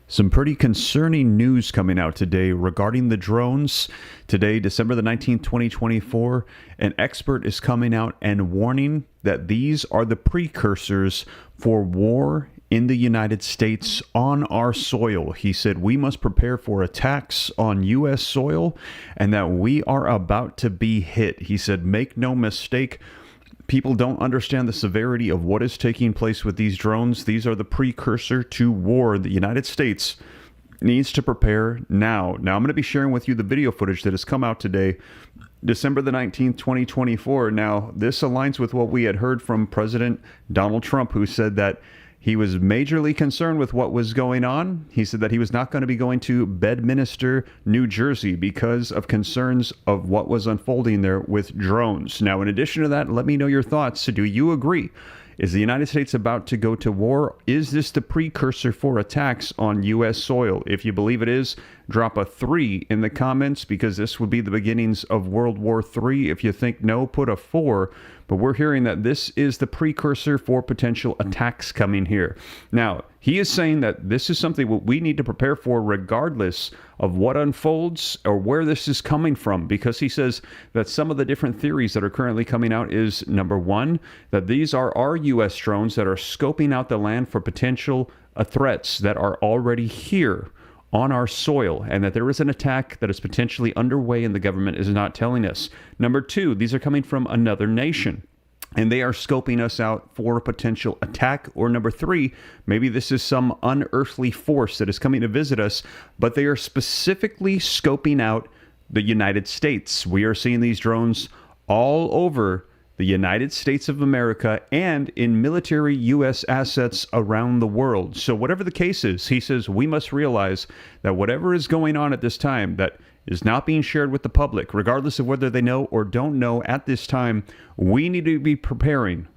Some pretty concerning news coming out today regarding the drones. Today, December the 19th, 2024, an expert is coming out and warning that these are the precursors for war in the United States on our soil. He said we must prepare for attacks on U.S. soil and that we are about to be hit. He said, make no mistake, people don't understand the severity of what is taking place with these drones. These are the precursor to war. The United States needs to prepare now. Now, I'm going to be sharing with you the video footage that has come out today, December the 19th, 2024. Now, this aligns with what we had heard from President Donald Trump, who said that he was majorly concerned with what was going on. He said that he was not going to be going to Bedminster, New Jersey, because of concerns of what was unfolding there with drones. Now, in addition to that, let me know your thoughts. Do you agree? Is the United States about to go to war? Is this the precursor for attacks on U.S. soil? If you believe it is, drop a 3 in the comments, because this would be the beginnings of World War III. If you think no, put a 4. But we're hearing that this is the precursor for potential attacks coming here. Now, he is saying that this is something we need to prepare for regardless of what unfolds or where this is coming from, because he says that some of the different theories that are currently coming out is, number one, that these are our U.S. drones that are scoping out the land for potential threats that are already here on our soil, and that there is an attack that is potentially underway and the government is not telling us. Number two, these are coming from another nation, and they are scoping us out for a potential attack. Or number three, maybe this is some unearthly force that is coming to visit us, but they are specifically scoping out the United States. We are seeing these drones all over the United States of America and in military U.S. assets around the world. So whatever the case is, he says we must realize that whatever is going on at this time that is not being shared with the public, regardless of whether they know or don't know at this time, we need to be preparing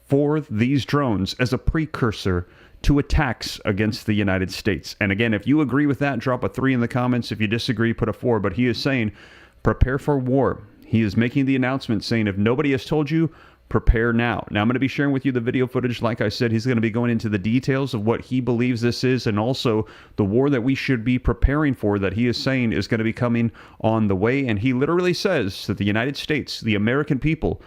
for these drones as a precursor to attacks against the United States. And again, if you agree with that, drop a 3 in the comments. If you disagree, put a 4. But he is saying, prepare for war. He is making the announcement saying, if nobody has told you, prepare now. Now, I'm going to be sharing with you the video footage. Like I said, he's going to be going into the details of what he believes this is, and also the war that we should be preparing for, that he is saying is going to be coming on the way. And he literally says that the United States, the American people,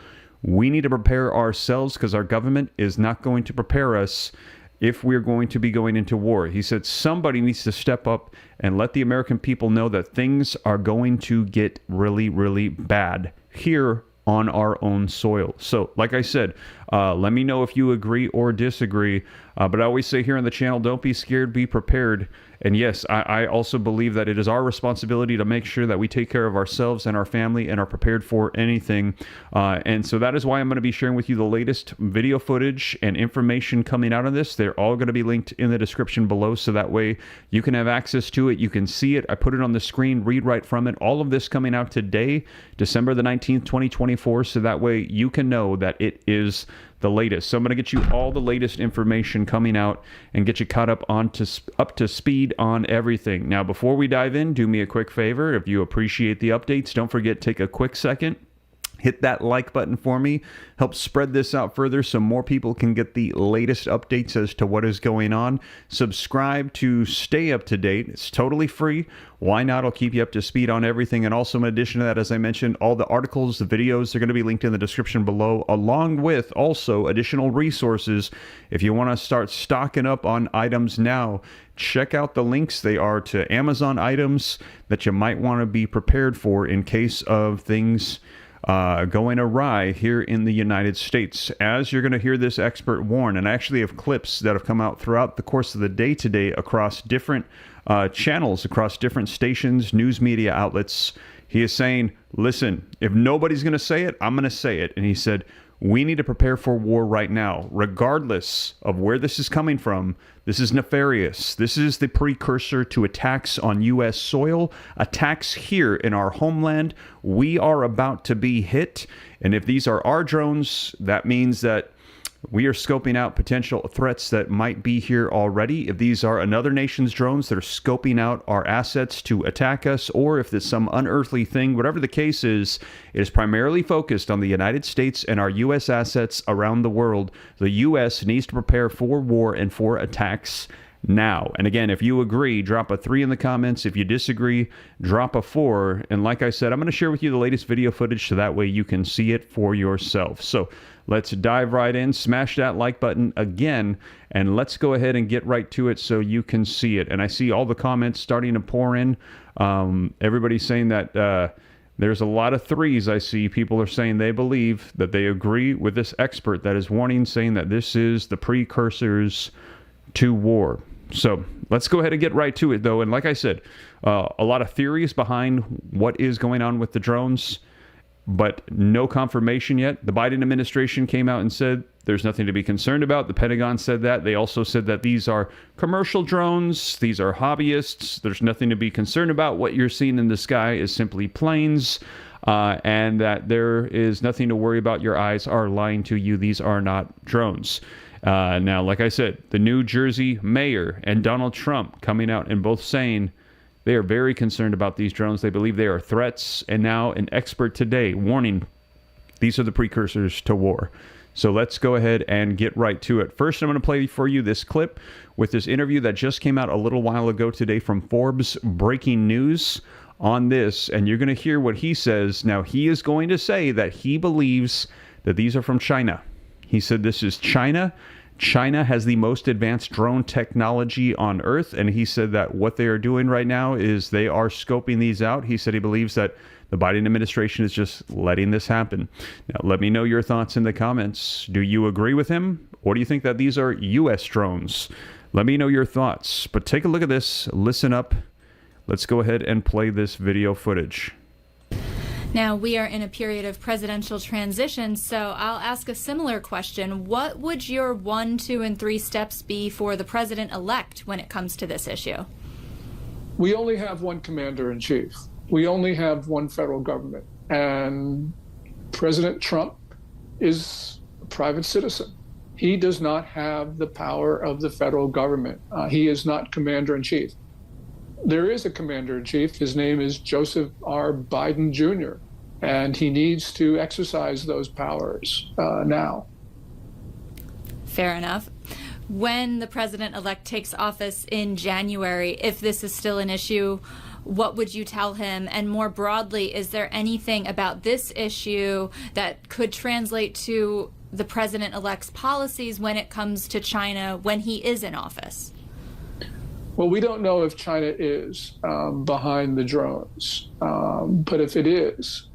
we need to prepare ourselves, because our government is not going to prepare us if we're going to be going into war. He said somebody needs to step up and let the American people know that things are going to get really, really bad here on our own soil. So, like I said, let me know if you agree or disagree. But I always say here on the channel, don't be scared, be prepared. And yes, I also believe that it is our responsibility to make sure that we take care of ourselves and our family and are prepared for anything. And so that is why I'm going to be sharing with you the latest video footage and information coming out of this. They're all going to be linked in the description below, so that way you can have access to it. You can see it. I put it on the screen, read right from it. All of this coming out today, December the 19th, 2024, so that way you can know that it is the latest. So I'm going to get you all the latest information coming out and get you caught up to speed on everything. Now, before we dive in, do me a quick favor. If you appreciate the updates, don't forget, take a quick second, hit that like button for me. Help spread this out further so more people can get the latest updates as to what is going on. Subscribe to stay up to date. It's totally free. Why not? I'll keep you up to speed on everything. And also, in addition to that, as I mentioned, all the articles, the videos, they're going to be linked in the description below, along with also additional resources. If you want to start stocking up on items now, check out the links. They are to Amazon items that you might want to be prepared for in case of things going awry here in the United States. As you're going to hear this expert warn, and I actually have clips that have come out throughout the course of the day today across different channels, across different stations, news media outlets. He is saying, listen, if nobody's going to say it, I'm going to say it. And he said, we need to prepare for war right now, regardless of where this is coming from. This is nefarious. This is the precursor to attacks on U.S. soil, attacks here in our homeland. We are about to be hit. And if these are our drones, that means that we are scoping out potential threats that might be here already. If these are another nation's drones that are scoping out our assets to attack us, or if there's some unearthly thing, whatever the case is, it is primarily focused on the United States and our U.S. assets around the world. The U.S. needs to prepare for war and for attacks now. And again, if you agree, drop a 3 in the comments. If you disagree, drop a 4. And like I said, I'm going to share with you the latest video footage so that way you can see it for yourself. So let's dive right in, smash that like button again, and let's go ahead and get right to it so you can see it. And I see all the comments starting to pour in. Everybody's saying that there's a lot of 3s. I see people are saying they believe that they agree with this expert that is warning, saying that this is the precursors to war. So let's go ahead and get right to it, though. And like I said, a lot of theories behind what is going on with the drones, but no confirmation yet. The Biden administration came out and said there's nothing to be concerned about. The Pentagon said that. They also said that these are commercial drones. These are hobbyists. There's nothing to be concerned about. What you're seeing in the sky is simply planes, and that there is nothing to worry about. Your eyes are lying to you. These are not drones. Now, like I said, the New Jersey mayor and Donald Trump coming out and both saying they are very concerned about these drones. They believe they are threats. And now an expert today warning these are the precursors to war. So let's go ahead and get right to it. First, I'm going to play for you this clip with this interview that just came out a little while ago today from Forbes breaking news on this. And you're going to hear what he says. Now, he is going to say that he believes that these are from China. He said this is China. China has the most advanced drone technology on Earth, and he said that what they are doing right now is they are scoping these out. He said he believes that the Biden administration is just letting this happen. Now, let me know your thoughts in the comments. Do you agree with him, or do you think that these are U.S. drones? Let me know your thoughts. But take a look at this. Listen up. Let's go ahead and play this video footage. Now, we are in a period of presidential transition, so I'll ask a similar question. What would your 1, 2, and 3 steps be for the president-elect when it comes to this issue? We only have one commander-in-chief. We only have one federal government. And President Trump is a private citizen. He does not have the power of the federal government. He is not commander-in-chief. There is a commander-in-chief. His name is Joseph R. Biden Jr., and he needs to exercise those powers now. Fair enough. When the president-elect takes office in January, if this is still an issue, what would you tell him? And more broadly, is there anything about this issue that could translate to the president-elect's policies when it comes to China when he is in office? Well, we don't know if China is behind the drones, but if it is,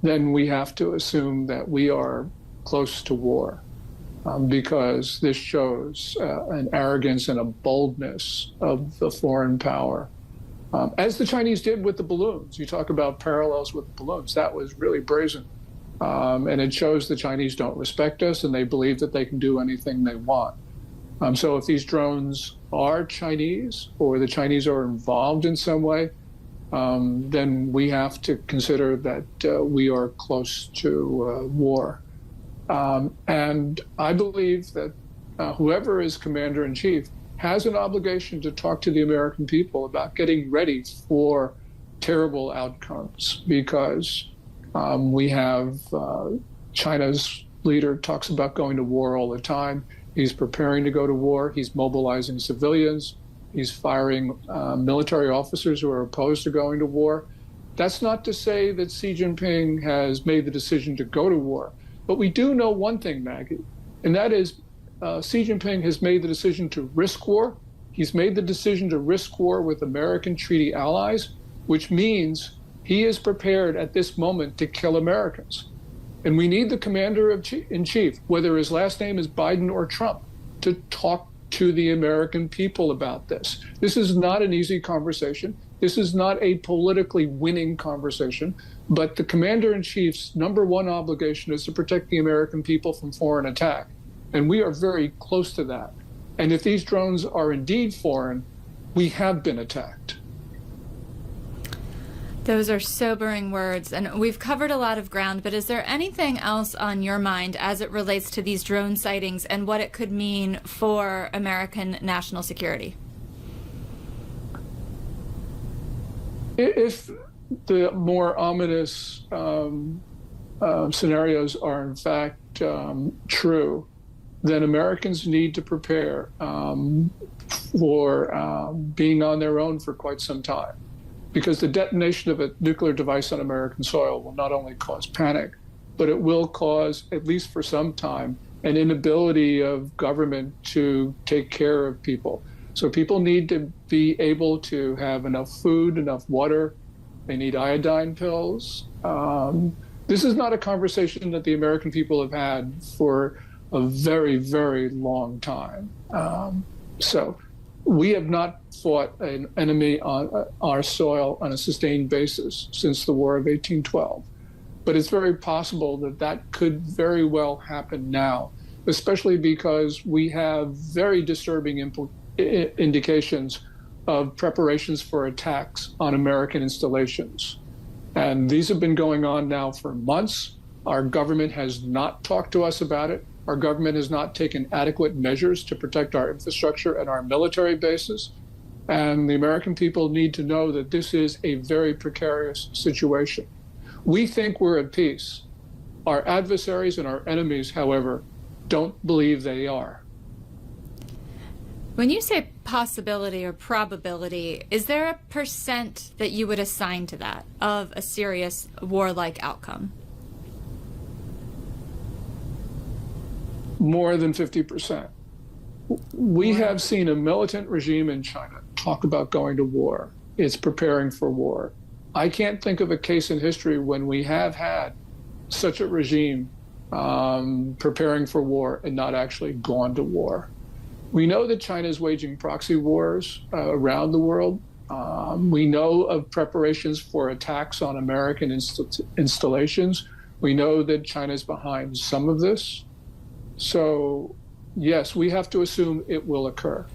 then we have to assume that we are close to war, because this shows an arrogance and a boldness of the foreign power, as the Chinese did with the balloons. You talk about parallels with the balloons. That was really brazen, and it shows the Chinese don't respect us, and they believe that they can do anything they want. So if these drones are Chinese, or the Chinese are involved in some way, then we have to consider that we are close to war. And I believe that whoever is commander-in-chief has an obligation to talk to the American people about getting ready for terrible outcomes, because we have China's leader talks about going to war all the time. He's preparing to go to war. He's mobilizing civilians. He's firing military officers who are opposed to going to war. That's not to say that Xi Jinping has made the decision to go to war. But we do know one thing, Maggie, and that is Xi Jinping has made the decision to risk war. He's made the decision to risk war with American treaty allies, which means he is prepared at this moment to kill Americans. And we need the commander-in-chief, whether his last name is Biden or Trump, to talk to the American people about this. This is not an easy conversation. This is not a politically winning conversation, but the commander-in-chief's number one obligation is to protect the American people from foreign attack. And we are very close to that. And if these drones are indeed foreign, we have been attacked. Those are sobering words, and we've covered a lot of ground, but is there anything else on your mind as it relates to these drone sightings and what it could mean for American national security? If the more ominous scenarios are in fact true, then Americans need to prepare for being on their own for quite some time. Because the detonation of a nuclear device on American soil will not only cause panic, but it will cause, at least for some time, an inability of government to take care of people. So people need to be able to have enough food, enough water. They need iodine pills. This is not a conversation that the American people have had for a very, very long time. So we have not fought an enemy on our soil on a sustained basis since the War of 1812. But it's very possible that that could very well happen now, especially because we have very disturbing indications of preparations for attacks on American installations. And these have been going on now for months. Our government has not talked to us about it. Our government has not taken adequate measures to protect our infrastructure and our military bases. And the American people need to know that this is a very precarious situation. We think we're at peace. Our adversaries and our enemies, however, don't believe they are. When you say possibility or probability, is there a percent that you would assign to that of a serious warlike outcome? More than 50%. We have seen a militant regime in China talk about going to war. It's preparing for war. I can't think of a case in history when we have had such a regime preparing for war and not actually gone to war. We know that China is waging proxy wars around the world. We know of preparations for attacks on American installations. We know that China is behind some of this. So, yes, we have to assume it will occur.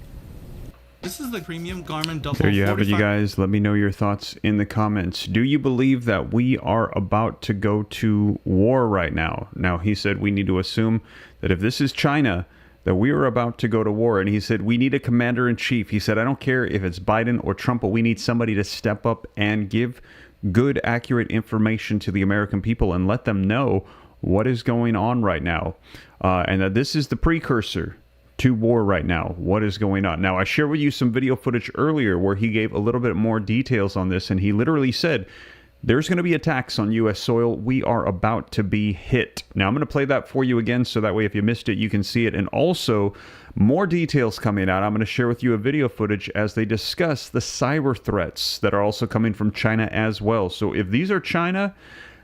This is the premium Garmin double. There you have it, you guys. Let me know your thoughts in the comments. Do you believe that we are about to go to war right now? Now, he said we need to assume that if this is China, that we are about to go to war. And he said we need a commander-in-chief. He said, I don't care if it's Biden or Trump, but we need somebody to step up and give good, accurate information to the American people and let them know what is going on right now. And that this is the precursor to war right now. What is going on? Now, I shared with you some video footage earlier where he gave a little bit more details on this, and he literally said, there's going to be attacks on U.S. soil. We are about to be hit. Now, I'm going to play that for you again, so that way if you missed it, you can see it. And also, more details coming out. I'm going to share with you a video footage as they discuss the cyber threats that are also coming from China as well. So if these are China,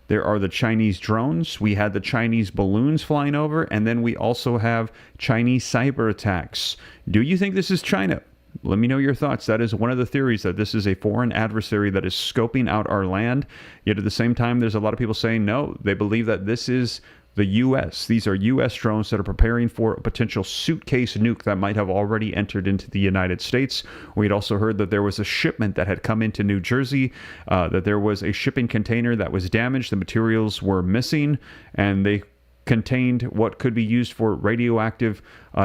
there are the Chinese drones. We had the Chinese balloons flying over, and then we also have Chinese cyber attacks. Do you think this is China? Let me know your thoughts. That is one of the theories, that this is a foreign adversary that is scoping out our land. Yet at the same time, there's a lot of people saying no. They believe that this is the U.S. These are U.S. drones that are preparing for a potential suitcase nuke that might have already entered into the United States. We'd also heard that there was a shipment that had come into New Jersey, that there was a shipping container that was damaged. The materials were missing, and they contained what could be used for radioactive,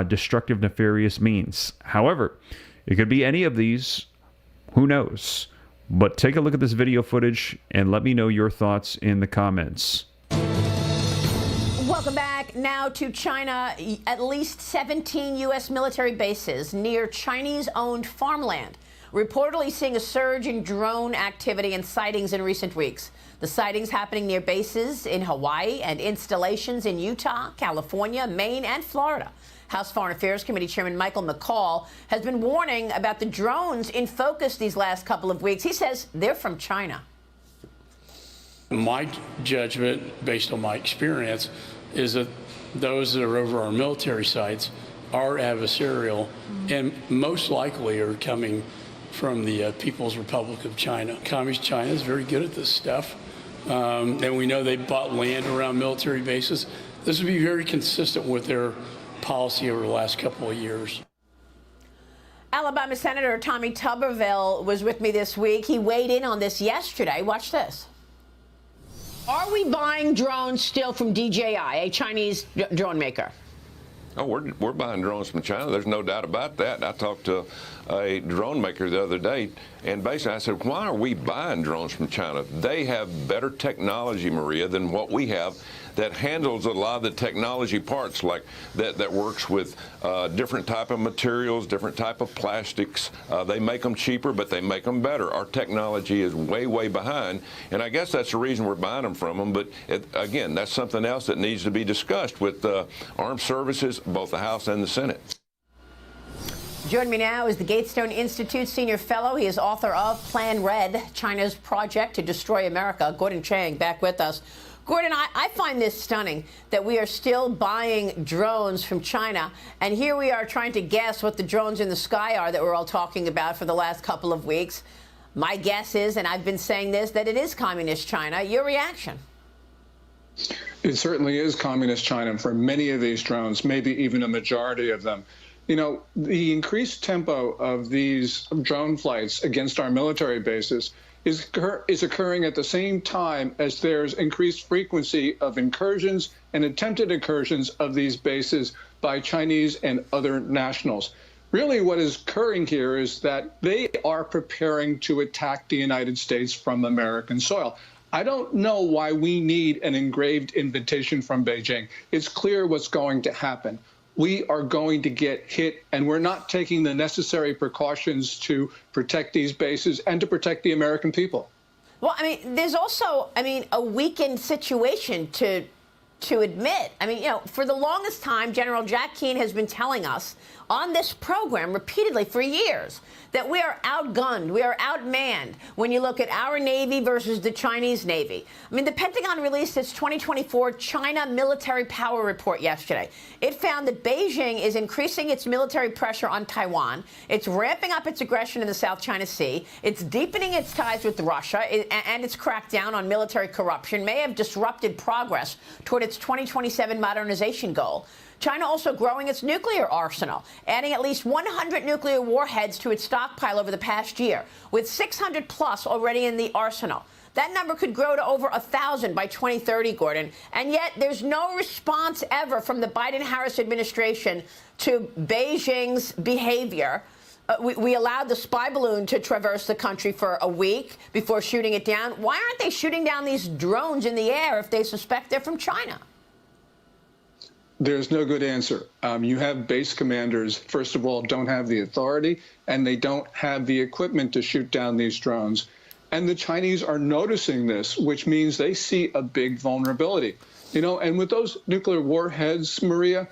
destructive, nefarious means. However, it could be any of these. Who knows? But take a look at this video footage and let me know your thoughts in the comments. Welcome back now to China. At least 17 U.S. military bases near Chinese-owned farmland, reportedly seeing a surge in drone activity and sightings in recent weeks. The sightings happening near bases in Hawaii and installations in Utah, California, Maine, and Florida. House Foreign Affairs Committee Chairman Michael McCaul has been warning about the drones in focus these last couple of weeks. He says they're from China. My judgment, based on my experience, is that those that are over our military sites are adversarial and most likely are coming from the People's Republic of China. Communist China is very good at this stuff. And we know they bought land around military bases. This would be very consistent with their policy over the last couple of years. Alabama Senator Tommy Tuberville was with me this week. He weighed in on this yesterday. Watch this. Are we buying drones still from DJI, a Chinese drone maker? Oh, we're buying drones from China. There's no doubt about that. I talked to a drone maker the other day, and basically I said, why are we buying drones from China? They have better technology, Maria, than what we have. that handles a lot of the technology parts, like that works with different type of materials, different type of plastics. They make them cheaper, but they make them better. Our technology is way, way behind, and I guess that's the reason we're buying them from them. But again, that's something else that needs to be discussed with armed services, both the House and the Senate. Joining me now is the Gatestone Institute Senior Fellow. He is author of Plan Red, China's Project to Destroy America. Gordon Chang back with us. Gordon, I find this stunning that we are still buying drones from China, and here we are trying to guess what the drones in the sky are that we're all talking about for the last couple of weeks. My guess is, and I've been saying this, that it is communist China. Your reaction? It certainly is communist China for many of these drones, maybe even a majority of them. You know, the increased tempo of these drone flights against our military bases is occurring at the same time as there's increased frequency of incursions and attempted incursions of these bases by Chinese and other nationals. Really, what is occurring here is that they are preparing to attack the United States from American soil. I don't know why we need an engraved invitation from Beijing. It's clear what's going to happen. We are going to get hit, and we're not taking the necessary precautions to protect these bases and to protect the American people. Well, I mean, there's also, a weakened situation to admit. For the longest time, General Jack Keane has been telling us on this program repeatedly for years that we are outgunned, we are outmanned when you look at our Navy versus the Chinese Navy. The Pentagon released its 2024 China Military Power Report yesterday. It found that Beijing is increasing its military pressure on Taiwan. It's ramping up its aggression in the South China Sea. It's deepening its ties with Russia, and its crackdown on military corruption may have disrupted progress toward its 2027 modernization goal. China also growing its nuclear arsenal, adding at least 100 nuclear warheads to its stockpile over the past year, with 600 plus already in the arsenal. That number could grow to over 1,000 by 2030, Gordon. And yet there's no response ever from the Biden-Harris administration to Beijing's behavior. We allowed the spy balloon to traverse the country for a week before shooting it down. Why aren't they shooting down these drones in the air if they suspect they're from China? There's no good answer. You have base commanders, first of all, don't have the authority, and they don't have the equipment to shoot down these drones. And the Chinese are noticing this, which means they see a big vulnerability. And with those nuclear warheads, Maria,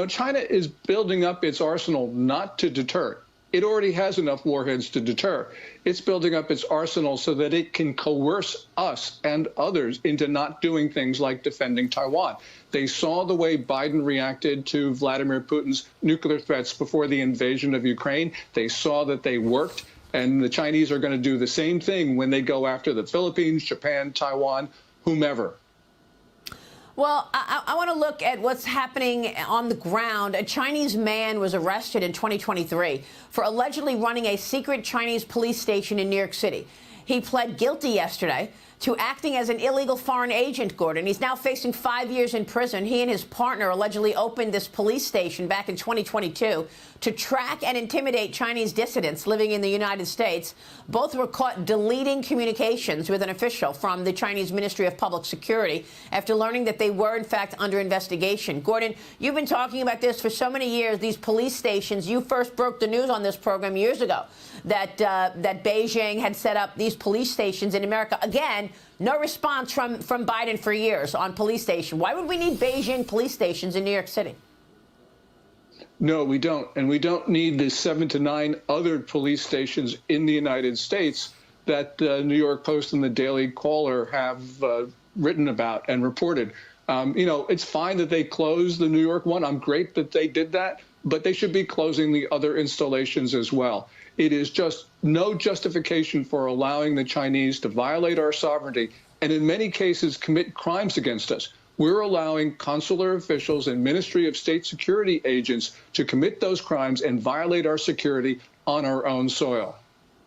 China is building up its arsenal not to deter. It already has enough warheads to deter. It's building up its arsenal so that it can coerce us and others into not doing things like defending Taiwan. They saw the way Biden reacted to Vladimir Putin's nuclear threats before the invasion of Ukraine. They saw that they worked, and the Chinese are going to do the same thing when they go after the Philippines, Japan, Taiwan, whomever. Well, I want to look at what's happening on the ground. A Chinese man was arrested in 2023 for allegedly running a secret Chinese police station in New York City. He pled guilty yesterday to acting as an illegal foreign agent, Gordon. He's now facing 5 years in prison. He and his partner allegedly opened this police station back in 2022 to track and intimidate Chinese dissidents living in the United States. Both were caught deleting communications with an official from the Chinese Ministry of Public Security after learning that they were, in fact, under investigation. Gordon, you've been talking about this for so many years, these police stations. You first broke the news on this program years ago that Beijing had set up these police stations in America. Again, no response from Biden for years on police station. Why would we need Beijing police stations in New York City? No, we don't. And we don't need the 7 to 9 other police stations in the United States that the New York Post and the Daily Caller have written about and reported. It's fine that they closed the New York one. I'm great that they did that, but they should be closing the other installations as well. It is just no justification for allowing the Chinese to violate our sovereignty and in many cases commit crimes against us. We're allowing consular officials and Ministry of State Security agents to commit those crimes and violate our security on our own soil.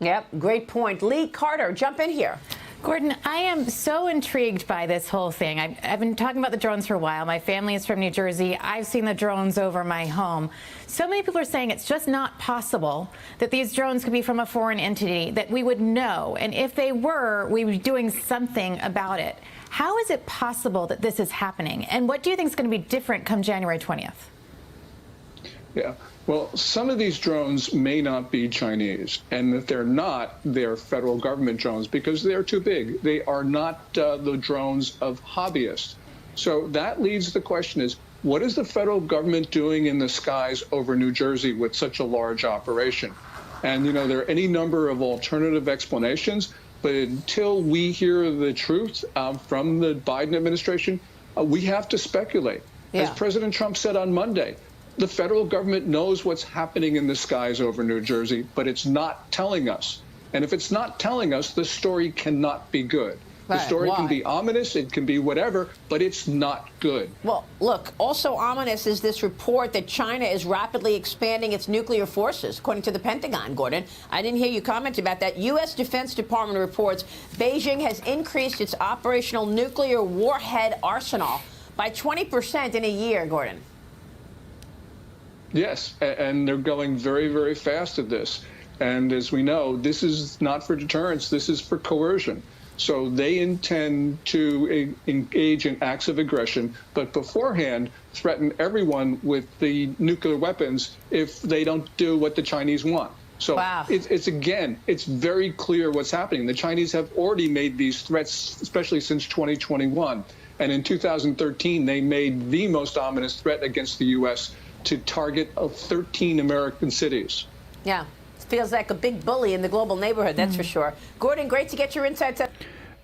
Yep, great point. Lee Carter, jump in here. Gordon, I am so intrigued by this whole thing. I've been talking about the drones for a while. My family is from New Jersey. I've seen the drones over my home. So many people are saying it's just not possible that these drones could be from a foreign entity, that we would know. And if they were, we would be doing something about it. How is it possible that this is happening? And what do you think is going to be different come January 20th? Yeah. Well, some of these drones may not be Chinese, and if they're not, they're federal government drones because they're too big. They are not the drones of hobbyists. So that leads the question is, what is the federal government doing in the skies over New Jersey with such a large operation? And, you know, there are any number of alternative explanations, but until we hear the truth from the Biden administration, we have to speculate. Yeah. As President Trump said on Monday, the federal government knows what's happening in the skies over New Jersey, but it's not telling us. And if it's not telling us, the story cannot be good. The story can be ominous, it can be whatever, but it's not good. Well, look, also ominous is this report that China is rapidly expanding its nuclear forces, according to the Pentagon, Gordon. I didn't hear you comment about that. U.S. Defense Department reports Beijing has increased its operational nuclear warhead arsenal by 20% in a year, Gordon. Yes, and they're going very, very fast at this. And as we know, this is not for deterrence, this is for coercion. So they intend to engage in acts of aggression, but beforehand threaten everyone with the nuclear weapons if they don't do what the Chinese want. So it's very clear what's happening. The Chinese have already made these threats, especially since 2021. And in 2013, they made the most ominous threat against the U.S. to target 13 American cities. Yeah, it feels like a big bully in the global neighborhood, that's for sure. Gordon, great to get your insights.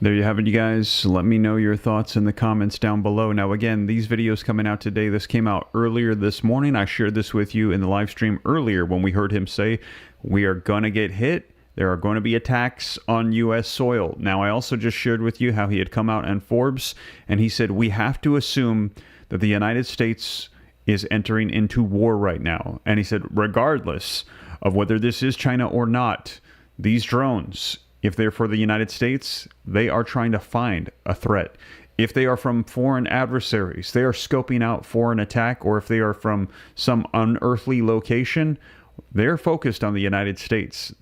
There you have it, you guys. Let me know your thoughts in the comments down below. Now, again, these videos coming out today. This came out earlier this morning. I shared this with you in the live stream earlier when we heard him say, we are going to get hit. There are going to be attacks on U.S. soil. Now, I also just shared with you how he had come out on Forbes, and he said, we have to assume that the United States is entering into war right now. And he said, regardless of whether this is China or not, these drones, if they're for the United States, they are trying to find a threat. If they are from foreign adversaries, they are scoping out for an attack, or if they are from some unearthly location, they're focused on the United States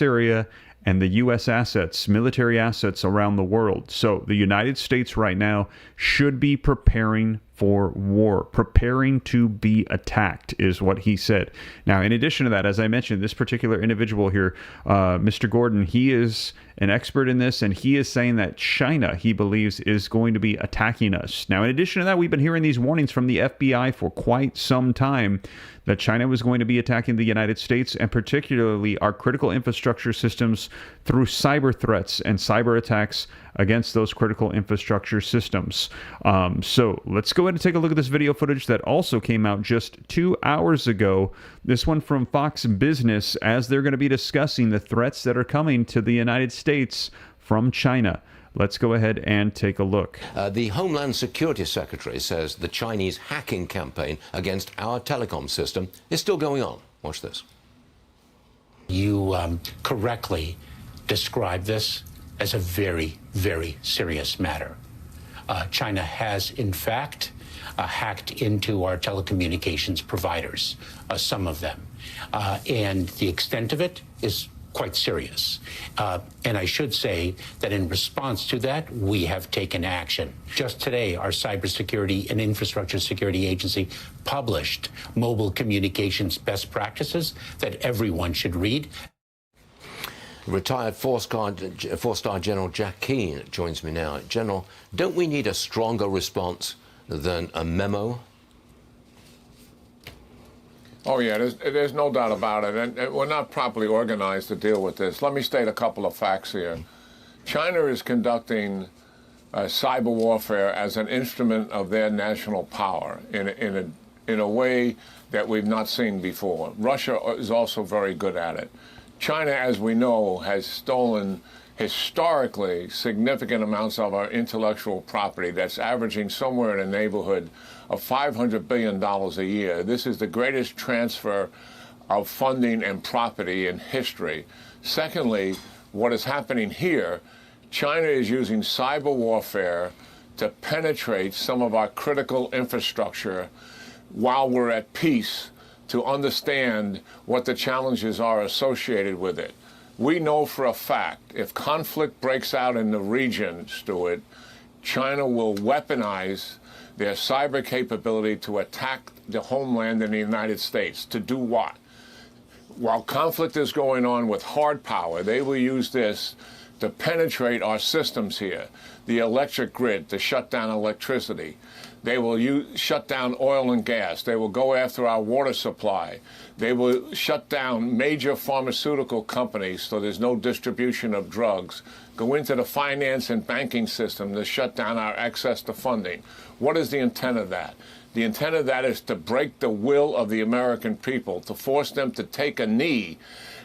area, and the U.S. assets, military assets around the world. So the United States right now should be preparing for war, preparing to be attacked, is what he said. Now, in addition to that, as I mentioned, this particular individual here, Mr. Gordon, he is an expert in this, and he is saying that China, he believes, is going to be attacking us. Now, in addition to that, we've been hearing these warnings from the FBI for quite some time that China was going to be attacking the United States, and particularly our critical infrastructure systems through cyber threats and cyber attacks against those critical infrastructure systems. So let's go ahead and take a look at this video footage that also came out just 2 hours ago. This one from Fox Business, as they're going to be discussing the threats that are coming to the United States from China. Let's go ahead and take a look. The Homeland Security Secretary says the Chinese hacking campaign against our telecom system is still going on. Watch this. You correctly describe this as a very, very serious matter. China has, in fact, hacked into our telecommunications providers, some of them. And the extent of it is quite serious. And I should say that in response to that, we have taken action. Just today, our Cybersecurity and Infrastructure Security Agency published mobile communications best practices that everyone should read. Retired four-star General Jack Keane joins me now. General, don't we need a stronger response than a memo? Oh, yeah, there's no doubt about it. And we're not properly organized to deal with this. Let me state a couple of facts here. China is conducting cyber warfare as an instrument of their national power in a way that we've not seen before. Russia is also very good at it. China, as we know, has stolen historically significant amounts of our intellectual property that's averaging somewhere in the neighborhood of $500 billion a year. This is the greatest transfer of funding and property in history. Secondly, what is happening here China is using cyber warfare to penetrate some of our critical infrastructure while we're at peace, to understand what the challenges are associated with it. We know for a fact if conflict breaks out in the region, Stuart, China will weaponize their cyber capability to attack the homeland in the United States. To do what? While conflict is going on with hard power, they will use this to penetrate our systems here, the electric grid, to shut down electricity. They will shut down oil and gas. They will go after our water supply. They will shut down major pharmaceutical companies so there's no distribution of drugs. Go into the finance and banking system to shut down our access to funding. What is the intent of that? The intent of that is to break the will of the American people, to force them to take a knee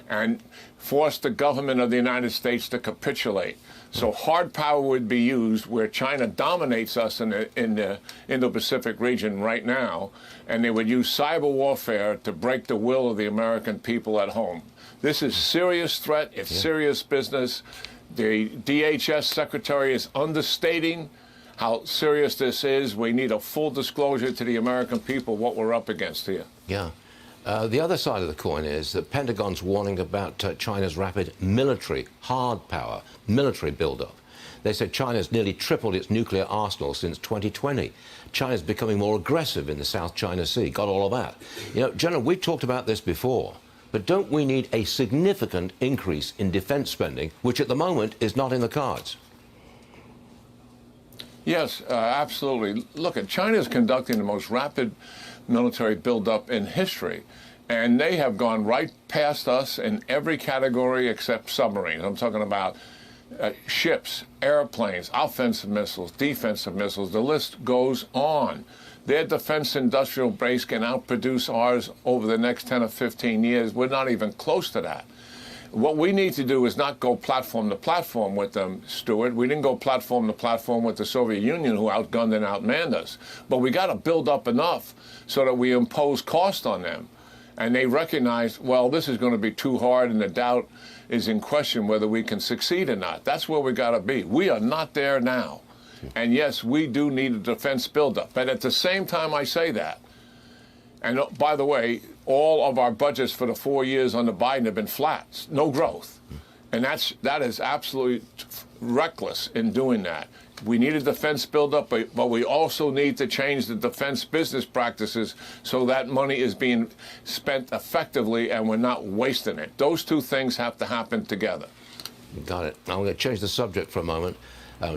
and force the government of the United States to capitulate. So hard power would be used where China dominates us in the Indo-Pacific region right now, and they would use cyber warfare to break the will of the American people at home. This is serious threat. It's serious business. The DHS secretary is understating how serious this is. We need a full disclosure to the American people what we're up against here. Yeah. The other side of the coin is that Pentagon's warning about China's rapid military, hard power, military buildup. They said China's nearly tripled its nuclear arsenal since 2020. China's becoming more aggressive in the South China Sea. Got all of that. You know, General, we've talked about this before, but don't we need a significant increase in defense spending, which at the moment is not in the cards? Yes, absolutely. Look, China is conducting the most rapid military buildup in history, and they have gone right past us in every category except submarines. I'm talking about ships, airplanes, offensive missiles, defensive missiles. The list goes on. Their defense industrial base can outproduce ours over the next 10 or 15 years. We're not even close to that. What we need to do is not go platform to platform with them, Stuart. We didn't go platform to platform with the Soviet Union, who outgunned and outmanned us. But we got to build up enough so that we impose cost on them. And they recognize, well, this is going to be too hard, and the doubt is in question whether we can succeed or not. That's where we got to be. We are not there now. And yes, we do need a defense buildup. But at the same time I say that, and by the way, all of our budgets for the 4 years under Biden have been flat, no growth. And that is absolutely reckless in doing that. We need a defense buildup, but we also need to change the defense business practices so that money is being spent effectively and we're not wasting it. Those two things have to happen together. Got it. Now I'm going to change the subject for a moment.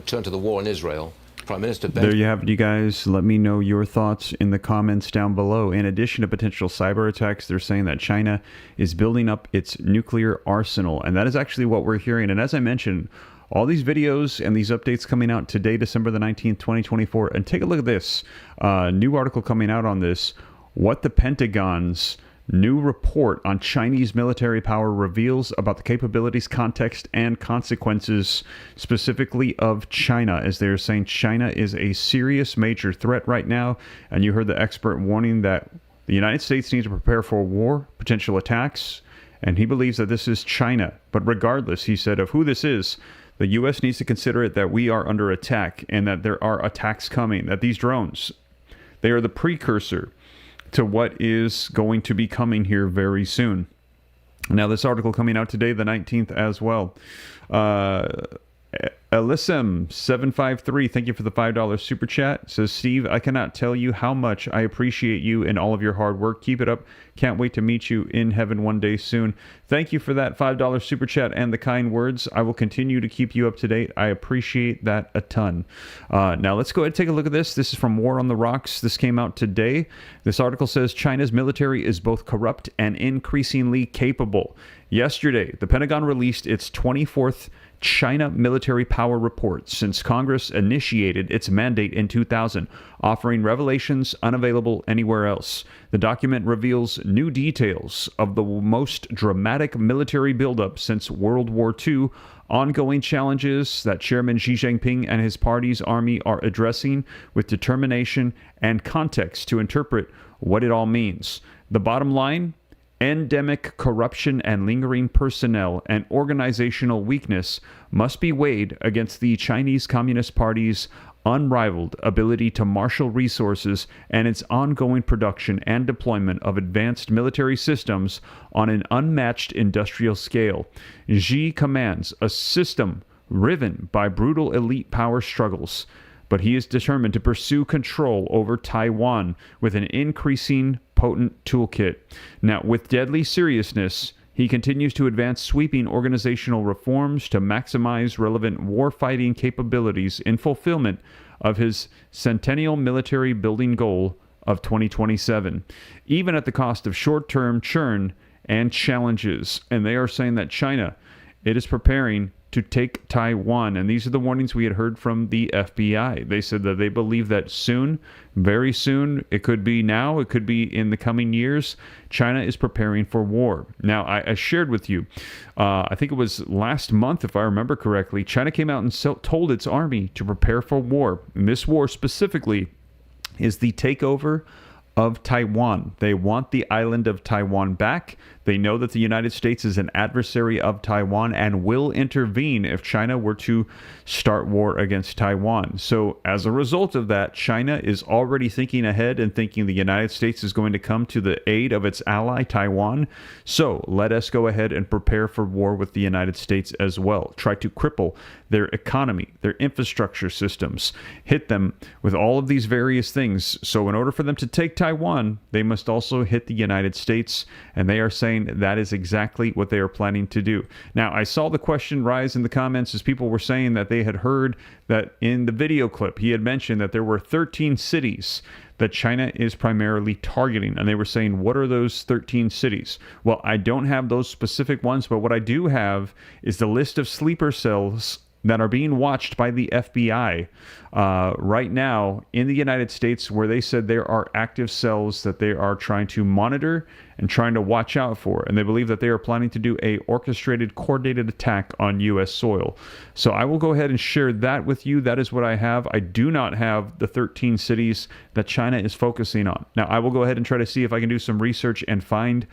Turn to the war in Israel. Prime Minister Ben. There you have it, you guys. Let me know your thoughts in the comments down below. In addition to potential cyber attacks, they're saying that China is building up its nuclear arsenal. And that is actually what we're hearing. And as I mentioned, all these videos and these updates coming out today, December the 19th, 2024. And take a look at this. New article coming out on this. What the Pentagon's new report on Chinese military power reveals about the capabilities, context, and consequences specifically of China, as they're saying China is a serious major threat right now. And you heard the expert warning that the United States needs to prepare for war, potential attacks, and he believes that this is China. But regardless, he said, of who this is, the U.S. needs to consider it that we are under attack and that there are attacks coming, that these drones, they are the precursor to what is going to be coming here very soon. Now, this article coming out today, the 19th as well. Alyssum753, thank you for the $5 super chat. Says, Steve, I cannot tell you how much I appreciate you and all of your hard work. Keep it up. Can't wait to meet you in heaven one day soon. Thank you for that $5 super chat and the kind words. I will continue to keep you up to date. I appreciate that a ton. Now, let's go ahead and take a look at this. This is from War on the Rocks. This came out today. This article says China's military is both corrupt and increasingly capable. Yesterday, the Pentagon released its 24th China military power report since Congress initiated its mandate in 2000, offering revelations unavailable anywhere else. The document reveals new details of the most dramatic military buildup since World War II, ongoing challenges that Chairman Xi Jinping and his party's army are addressing with determination and context to interpret what it all means. The bottom line, Endemic corruption and lingering personnel and organizational weakness must be weighed against the Chinese Communist Party's unrivaled ability to marshal resources and its ongoing production and deployment of advanced military systems on an unmatched industrial scale. Xi commands a system riven by brutal elite power struggles, but he is determined to pursue control over Taiwan with an increasing potent toolkit. Now, with deadly seriousness, he continues to advance sweeping organizational reforms to maximize relevant warfighting capabilities in fulfillment of his centennial military building goal of 2027, even at the cost of short-term churn and challenges. And they are saying that China, it is preparing to take Taiwan. And these are the warnings we had heard from the FBI. They said that they believe that soon, very soon, it could be now, it could be in the coming years, China is preparing for war. Now, I shared with you, I think it was last month, if I remember correctly, China came out and told its army to prepare for war. And this war specifically is the takeover of Taiwan. They want the island of Taiwan back. They know that the United States is an adversary of Taiwan and will intervene if China were to start war against Taiwan. So as a result of that, China is already thinking ahead and thinking the United States is going to come to the aid of its ally, Taiwan. So let us go ahead and prepare for war with the United States as well. Try to cripple their economy, their infrastructure systems, hit them with all of these various things. So in order for them to take Taiwan, they must also hit the United States, and they are saying that is exactly what they are planning to do. Now, I saw the question rise in the comments as people were saying that they had heard that in the video clip, he had mentioned that there were 13 cities that China is primarily targeting. And they were saying, what are those 13 cities? Well, I don't have those specific ones, but what I do have is the list of sleeper cells that are being watched by the FBI right now in the United States, where they said there are active cells that they are trying to monitor and trying to watch out for. And they believe that they are planning to do a orchestrated, coordinated attack on U.S. soil. So I will go ahead and share that with you. That is what I have. I do not have the 13 cities that China is focusing on. Now, I will go ahead and try to see if I can do some research and find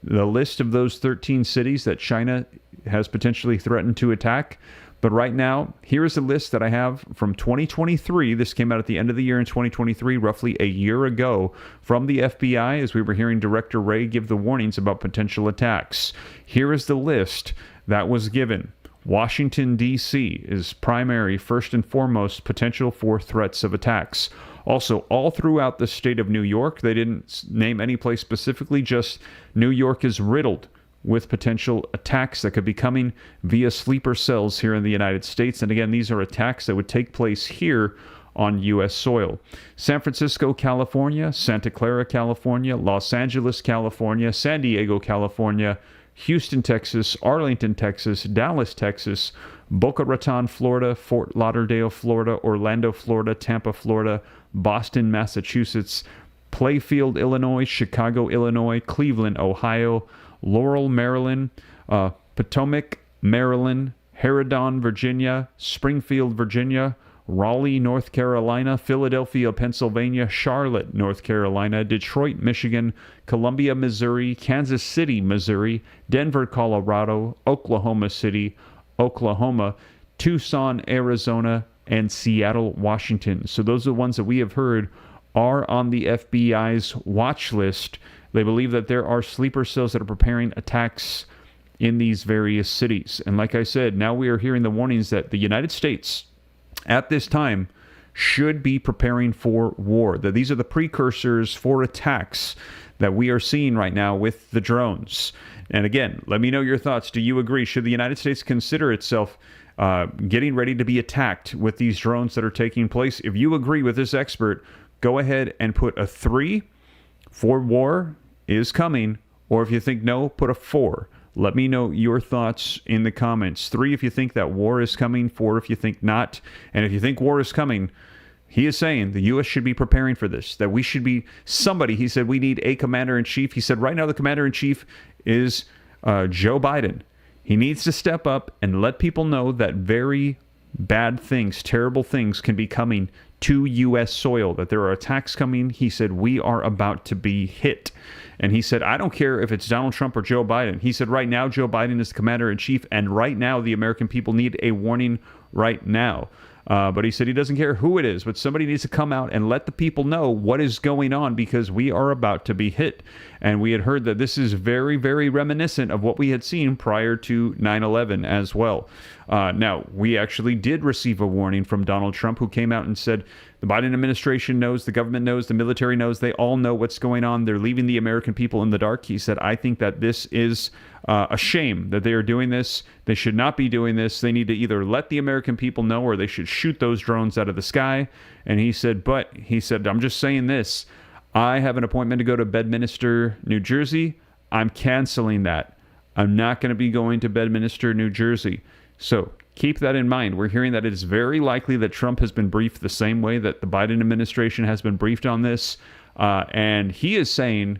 the list of those 13 cities that China has potentially threatened to attack. But right now, here is a list that I have from 2023. This came out at the end of the year in 2023, roughly a year ago, from the FBI, as we were hearing Director Wray give the warnings about potential attacks. Here is the list that was given. Washington, D.C. is primary, first and foremost, potential for threats of attacks. Also, all throughout the state of New York, they didn't name any place specifically, just New York is riddled with potential attacks that could be coming via sleeper cells here in the United States. And again, these are attacks that would take place here on U.S. soil. San Francisco, California, Santa Clara, California, Los Angeles, California, San Diego, California, Houston, Texas, Arlington, Texas, Dallas, Texas, Boca Raton, Florida, Fort Lauderdale, Florida, Orlando, Florida, Tampa, Florida, Boston, Massachusetts, Playfield, Illinois, Chicago, Illinois, Cleveland, Ohio, Laurel, Maryland, Potomac, Maryland, Harridon, Virginia, Springfield, Virginia, Raleigh, North Carolina, Philadelphia, Pennsylvania, Charlotte, North Carolina, Detroit, Michigan, Columbia, Missouri, Kansas City, Missouri, Denver, Colorado, Oklahoma City, Oklahoma, Tucson, Arizona, and Seattle, Washington. So those are the ones that we have heard are on the FBI's watch list. They believe that there are sleeper cells that are preparing attacks in these various cities. And like I said, now we are hearing the warnings that the United States, at this time, should be preparing for war. That these are the precursors for attacks that we are seeing right now with the drones. And again, let me know your thoughts. Do you agree? Should the United States consider itself getting ready to be attacked with these drones that are taking place? If you agree with this expert, go ahead and put a 3 for war is coming, or if you think no, put a 4. Let me know your thoughts in the comments. 3 if you think that war is coming, 4 if you think not. And if you think war is coming, he is saying the U.S. should be preparing for this, that we should be somebody. He said we need a commander-in-chief. He said right now the commander-in-chief is Joe Biden. He needs to step up and let people know that very bad things, terrible things can be coming to U.S. soil, that there are attacks coming. He said we are about to be hit. And he said, I don't care if it's Donald Trump or Joe Biden. He said, right now, Joe Biden is the commander-in-chief, and right now, the American people need a warning right now. But he said he doesn't care who it is, but somebody needs to come out and let the people know what is going on, because we are about to be hit. And we had heard that this is very, very reminiscent of what we had seen prior to 9/11 as well. Now, we actually did receive a warning from Donald Trump, who came out and said the Biden administration knows, the government knows, the military knows, they all know what's going on. They're leaving the American people in the dark. He said, I think that this is a shame that they are doing this. They should not be doing this. They need to either let the American people know, or they should shoot those drones out of the sky. And he said, I'm just saying this. I have an appointment to go to Bedminster, New Jersey. I'm canceling that. I'm not going to be going to Bedminster, New Jersey. So keep that in mind. We're hearing that it is very likely that Trump has been briefed the same way that the Biden administration has been briefed on this. And he is saying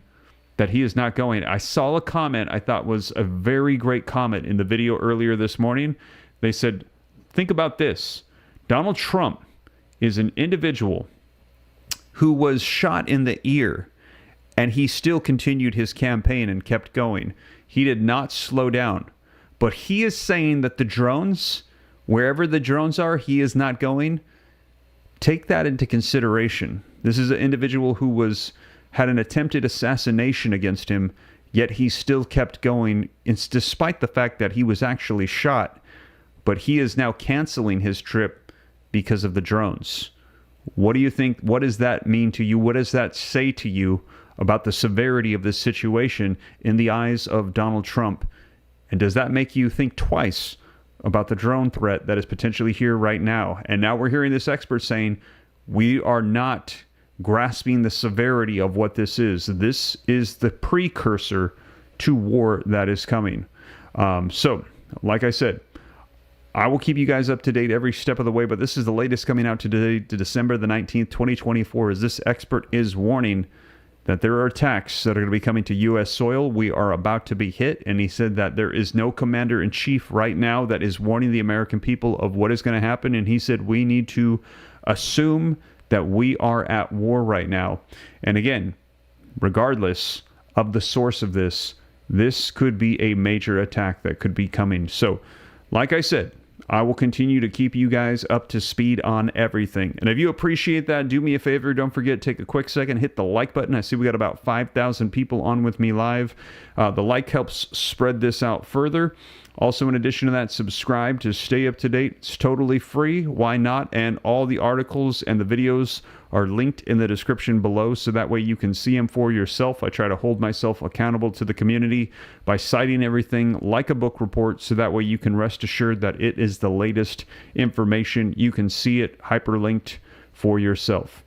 that he is not going. I saw a comment I thought was a very great comment in the video earlier this morning. They said, think about this. Donald Trump is an individual who was shot in the ear, and he still continued his campaign and kept going. He did not slow down. But he is saying that the drones, wherever the drones are, he is not going. Take that into consideration. This is an individual who had an attempted assassination against him, yet he still kept going, despite the fact that he was actually shot. But he is now canceling his trip because of the drones. What do you think? What does that mean to you? What does that say to you about the severity of this situation in the eyes of Donald Trump? And does that make you think twice about the drone threat that is potentially here right now? And now we're hearing this expert saying we are not grasping the severity of what this is. This is the precursor to war that is coming. So, like I said, I will keep you guys up to date every step of the way, but this is the latest coming out today, to December the 19th, 2024, as this expert is warning that there are attacks that are going to be coming to U.S. soil. We are about to be hit, and he said that there is no commander-in-chief right now that is warning the American people of what is going to happen, and he said we need to assume that we are at war right now. And again, regardless of the source of this could be a major attack that could be coming. So, like I said, I will continue to keep you guys up to speed on everything. And if you appreciate that, do me a favor. Don't forget, take a quick second, hit the like button. I see we got about 5,000 people on with me live. The like helps spread this out further. Also, in addition to that, subscribe to stay up to date. It's totally free. Why not? And all the articles and the videos are linked in the description below, so that way you can see them for yourself. I try to hold myself accountable to the community by citing everything like a book report, so that way you can rest assured that it is the latest information. You can see it hyperlinked for yourself.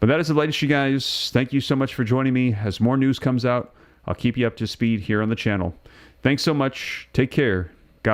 But that is the latest, you guys. Thank you so much for joining me. As more news comes out, I'll keep you up to speed here on the channel. Thanks so much. Take care.